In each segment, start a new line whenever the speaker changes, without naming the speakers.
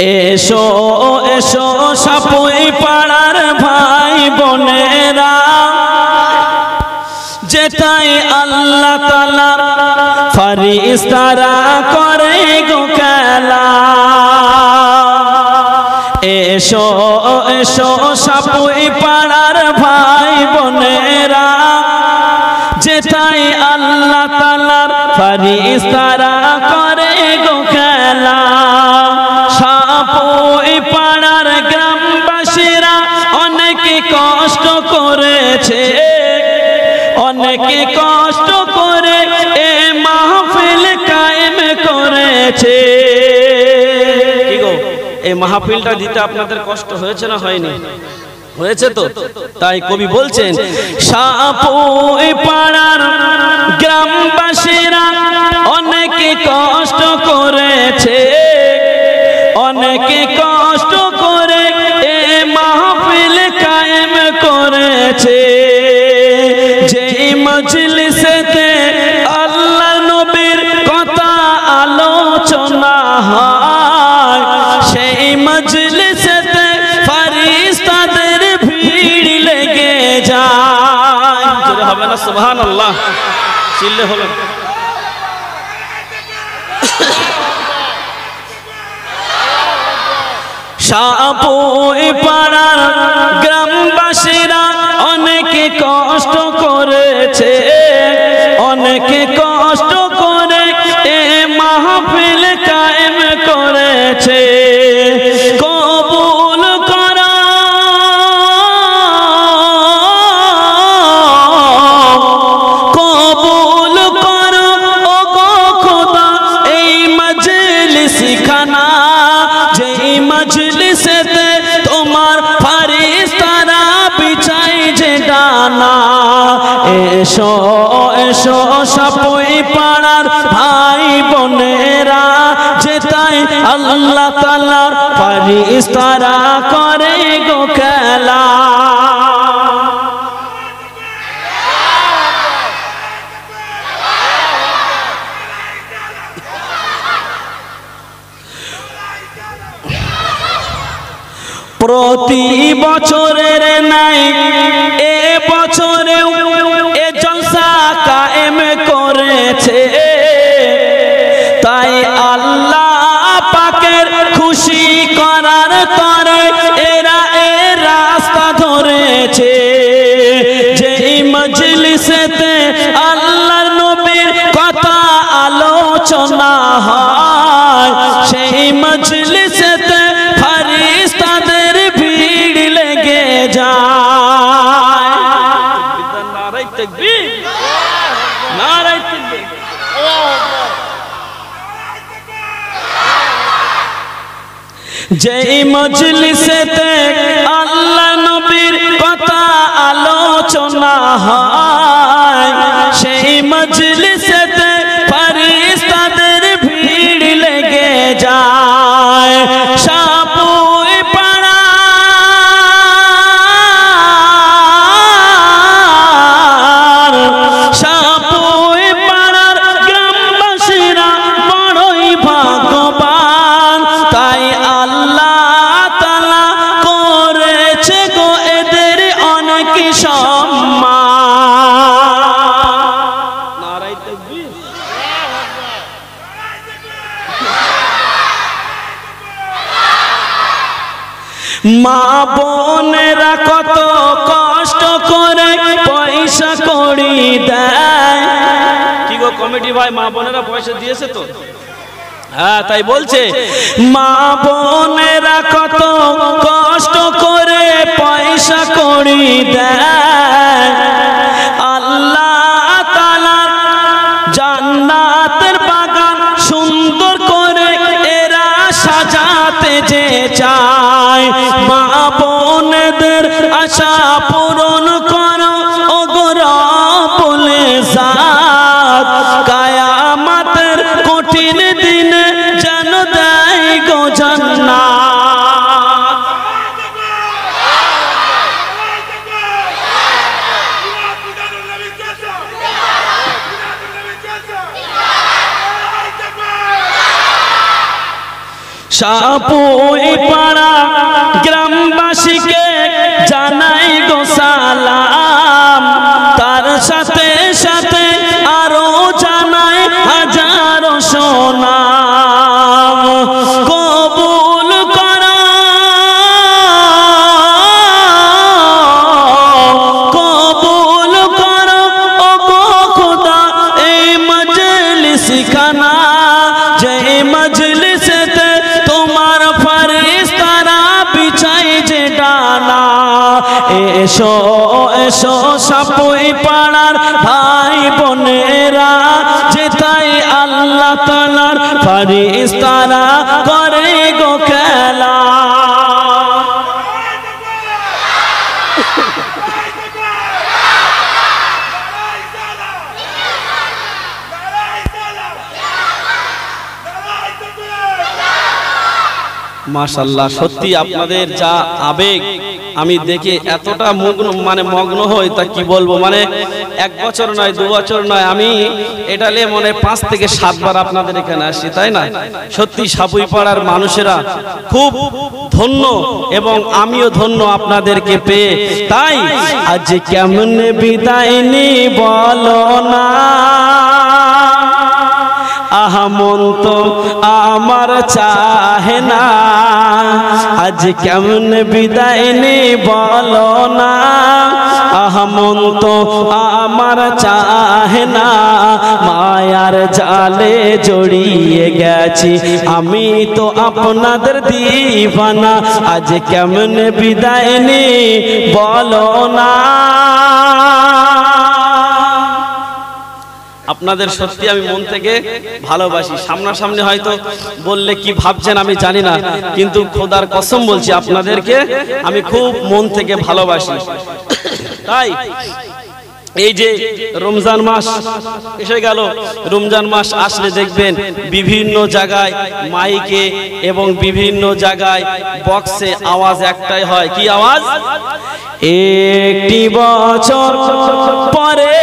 এসো এসো সাপুই পাড়ার ভাই বোনেরা, যেটাই আল্লাহ তাআলার ফেরেশতারা করে গো খেলা। এসো এসো সাপুই পাড়ার ভাই বোনেরা, যেটাই আল্লাহ তাআলার ফেরেশতারা করে গো খেলা। সাপুই পাড়ার গ্রামবাসীরা অনেক কষ্ট করেছে, অনেকে কষ্ট করে এ মাহফিল কায়েম করেছে। কি গো, এই মাহফিলটা দিতে আপনাদের কষ্ট হয়েছে না হয়নি? হয়েছে তো। তাই কবি বলছেন, সাপুই পাড়ার গ্রামবাসীরা অনেকে কষ্ট করেছে, অনেকে কষ্ট করে এ মাহফিল কায়েম করেছে। যেই মজলিসেতে আল্লাহ নবীর কথা আলোচনা হয়, সেই মজলিসেতে ফেরেশতাদের ভিড় লেগে যায়। জোরে হবে না সুবহানাল্লাহ? চিল্লে হলো। সাপুই পাড়ার গ্রামবাসীরা অনেকে কষ্ট করেছে, অনেকে কষ্ট করে এ মাহফিল কায়েম করেছে। কবুল করো, কবুল করো ও গো খোদা এই মজলিস খানা, যেই মজলিসেতে তোমার ফেরেশতারা বিছাই যে ডানা। এসো এসো সাপুই পাড়ার ভাই বোনেরা, যেটাই আল্লাহ তাআলার ফেরেশতারা করে গো খেলা। প্রতি বছরের নাই এ বছরেও এ জলসা কায়েম করেছে। তাই আল্লাহ পাকের খুশি করার তরে এরা এ রাস্তা ধরেছে। যেই মজলিসেতে আল্লাহর নবীর কথা আলোচনা হয়, সেই মজলিসেতে ফেরেশতাদের ভিড় লেগে যায়। নারায়ে তাকবীর, নারায়ে তাকবীর। যেই মজলিসেতে আল্লাহ নবীর কথা আলোচনা হয়, সেই মজলিসেতে ফেরেশতাদের ভিড় লেগে যায়। সাপুই পাড়ার, সাপুই পাড়ার গ্রামবাসীরা বড়ই ভাগ্যবান। তাই আল্লাহ তাআলা করেছে গো এদের অনেক সম্মান। নারায়ে তাকবীর। মা বোনেরা কত কষ্ট করে পয়সা কড়ি দেয়। কি গো কমিটি ভাই, মা বোনেরা পয়সা দিয়েছে তো? হ্যাঁ, তাই বলছে মা বোনেরা কত কষ্ট করে পয়সা কড়ি দেয়। আল্লাহ তাআলার জান্নাতের বাগান সুন্দর করে এরা সাজাতে যে চায়। মা বোনেদের আশা পূরণ করো ও গো রব্বুল ইজ্জত। কিয়ামতের কঠিন দিনে যেন দেয় গো জান্নাত। সাপুই পাড়া গ্রামবাসীকে জানাই গো সালাম, তার সাথে সাথে আরো জানাই হাজারো সুনাম। কবুল করো, কবুল করো ও গো খোদা এই মজলিস খানা, যে মজলিসেতে তোমার ফেরেশতারা বিছায় যে ডানা। এসো এসো সাপুই পাড়ার ভাই বোনেরা, যেথায় আল্লাহ তাআলার ফেরেশতারা করে গো খেলা। মাশাআল্লাহ, সত্যি আপনাদের যা আবেগ আমি দেখে এতটা মগ্ন হই তা কি বলবো। মানে 1 বছর নয় 2 বছর নয়, আমি এটালে মনে 5 থেকে 7 বার আপনাদের এখানে আসি, তাই না? সত্যি সাপুই পাড়ার মানুষেরা খুব ধন্য এবং আমিও ধন্য আপনাদেরকে পেয়ে। তাই আজ কেমনে বিদায় নি বলো না, আহা মন তো আমার চাহে না। আজ কেমন বিদায় নি বলো না, আহা মন তো আমার চাহে না। মায়ার জালে জড়িয়ে গেছি আমি তো আপনাদের দিওয়ানা। আজ কেমন বিদায় নি বলো না। আপনাদের সত্যি আমি মন থেকে ভালোবাসি। সামনাসামনি হয়তো বললে কি ভাবছেন আমি জানি না, কিন্তু খোদার কসম বলছি আপনাদেরকে আমি খুব মন থেকে ভালোবাসি। তাই এই যে রমজান মাস এসে গেল, রমজান মাস আসলে দেখবেন বিভিন্ন জায়গায় মাইকে এবং বিভিন্ন জায়গায় বক্সে আওয়াজ একটাই হয়, কি আওয়াজ? একটি বছর পরে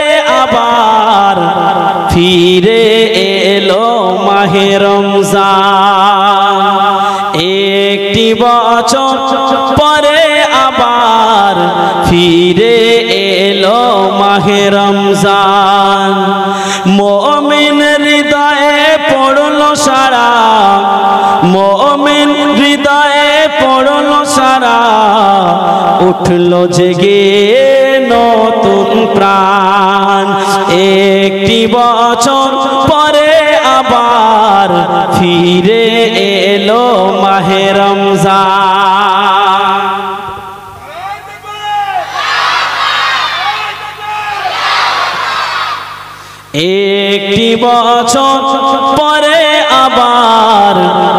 আবার ফিরে এলো মাহে রমজান। একটি বছর পরে আবার ফিরে এলো মাহে রমজান। মুমিন হৃদয়ে পড়লো সারা, মুমিন হৃদয়ে পড়লো সারা, উঠলো জেগে নতুন প্রাণ। একটি বছর পরে আবার ফিরে এলো মাহে রমজান। একটি বছর পরে আবার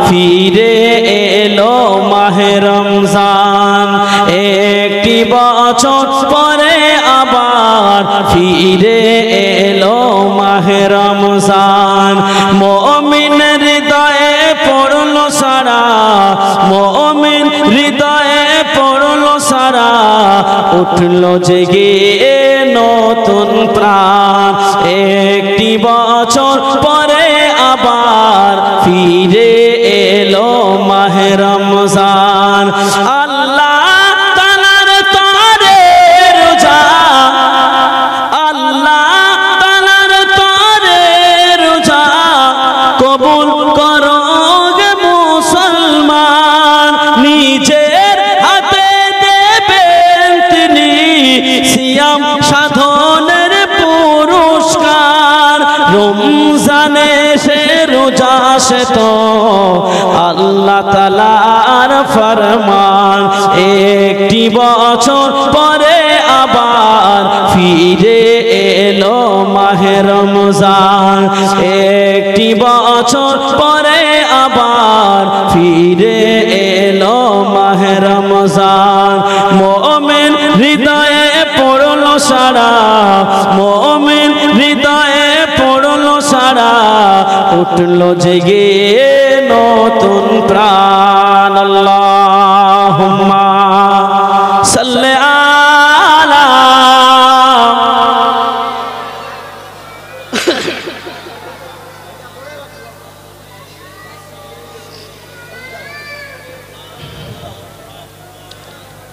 ফিরে এলো মাহে রমজান। একটি বছর পরে আবার ফিরে এলো মাহে রমজান। মুমিন হৃদয়ে পড়লো সারা, মুমিন হৃদয়ে পড়লো সারা, উঠলো জেগে নতুন প্রাণ। একটি বছর পরে আবার ফিরে এলো মাহে রমজান। আল্লাহ তাআলার তরে রোজা, আল্লাহ তাআলার তরে রোজা কবুল করো গে মুসলমান। নিজের হাতে দেবেন তিনি সিয়াম সাধনের পুরস্কার। রমজানে সে রোজা সে তো আল্লাহ তাআলার ফরমান। একটি বছর পরে আবার ফিরে এলো মাহে রমজান। একটি বছর পরে আবার ফিরে এলো মাহে রমজান। মুমিন হৃদয়ে পড়লো সারা, মুমিন হৃদয়ে পড়লো সারা, উঠলো জেগে নতুন প্রাণ। আল্লাহুম্মা সাল্লি আলা।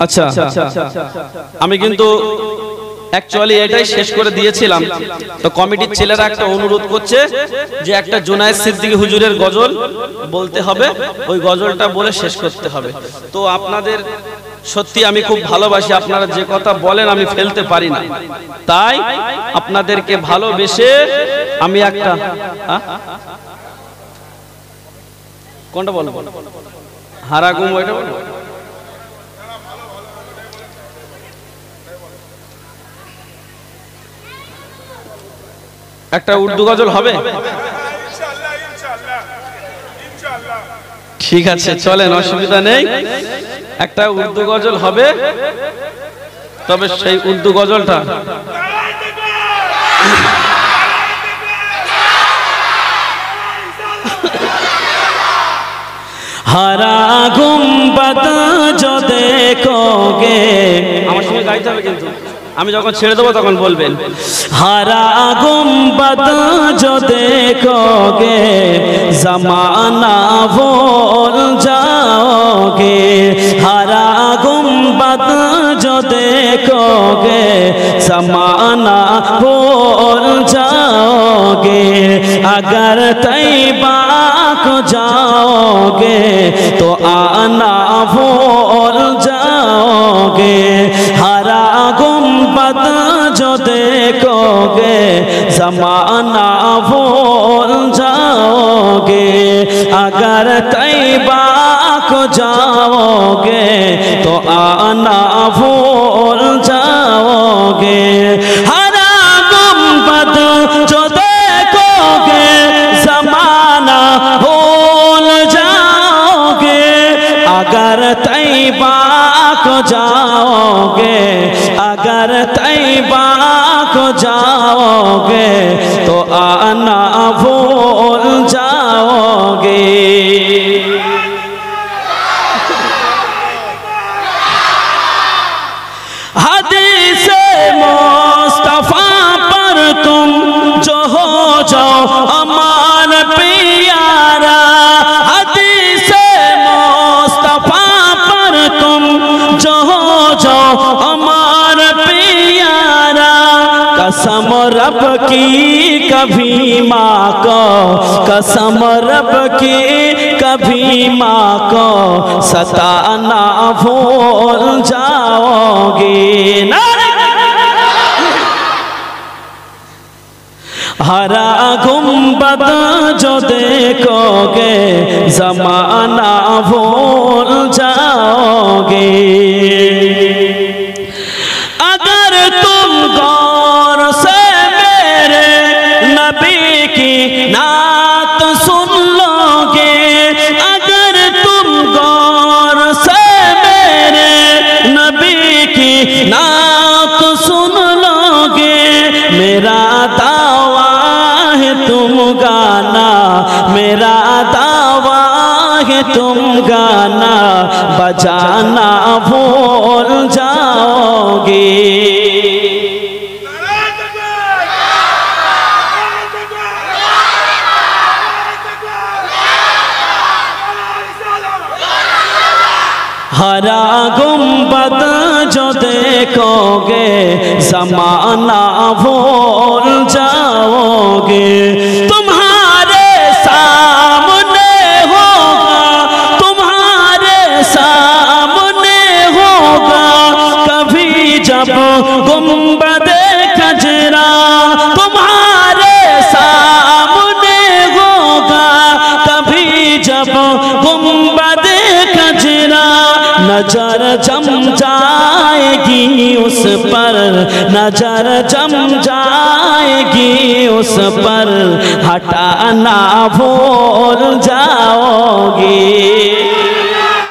আচ্ছা আমি কিন্তু অ্যাকচুয়ালি এটাই শেষ করে দিয়েছিলাম, তো কমিটির ছেলেরা একটা অনুরোধ করছে যে একটা জুনায়েদ সিদ্দিকী হুজুরের গজল বলতে হবে, ওই গজলটা বলে শেষ করতে হবে। তো আপনাদের সত্যি আমি খুব ভালোবাসি, আপনারা যে কথা বলেন আমি ফেলতে পারি না, তাই আপনাদেরকে ভালোবেসে আমি একটা কোনটা বলবো, হারাগুম ওইটা বলবো। একটা উর্দু গজল হবে? ঠিক আছে চলেন, অসুবিধা নেই, একটা উর্দু গজল হবে, তবে সেই উর্দু গজলটা
हरा गुंबद जो देखोगे,
আমার সঙ্গে গাইতে হবে কিন্তু, আমি যখন ছেড়ে দেবো তখন বলবেন।
हरा गुंबद जो देखोगे जमाना भूल जाओगे, हरा गुंबद जो देखोगे जमाना भूल जाओगे, अगर तैबा को जाओगे तो आना भूल जाओगे, हरा गुंबद जो देखोगे जमाना भूल जाओगे, अगर तैबा को जाओगे तो आना भूल जाओगे, हरा गुंबद जो देखोगे जमाना भूल जाओगे, अगर तैबा को जाओगे, अगर तैबा को जाओगे तो आना भूल जाओगे। हदीस मुस्तफा पर तुम जो हो जाओ अमान प्यारा, हदीस मुस्तफा पर तुम जो हो जाओ अमान प्यारा, कसम रब की कभी माँ को, कसम रब की कभी माँ को सताना भूल जाओगे। हरा गुंबद जो देखोगे जमाना भूल जाओगे, अगर तुम गौर से मेरे नबी की नात सुन लोगे, अगर तुम गौर से मेरे नबी की नात सुन लोगे, मेरा दावा है तुम गाना, मेरा दावा है तुम गाना बजाना भूल जाओगे। हरा गुंबद जो देखोगे जमाना भूल जाओगे, तुम्हारे सामने होगा, तुम्हारे सामने होगा कभी जब गुंबद खजरा, तुम्हारे सामने होगा कभी जब गुंबद खजरा, नजर जम जाएगी उस पर, नजर जम जाएगी उस पर, हटाना भूल जाओगे।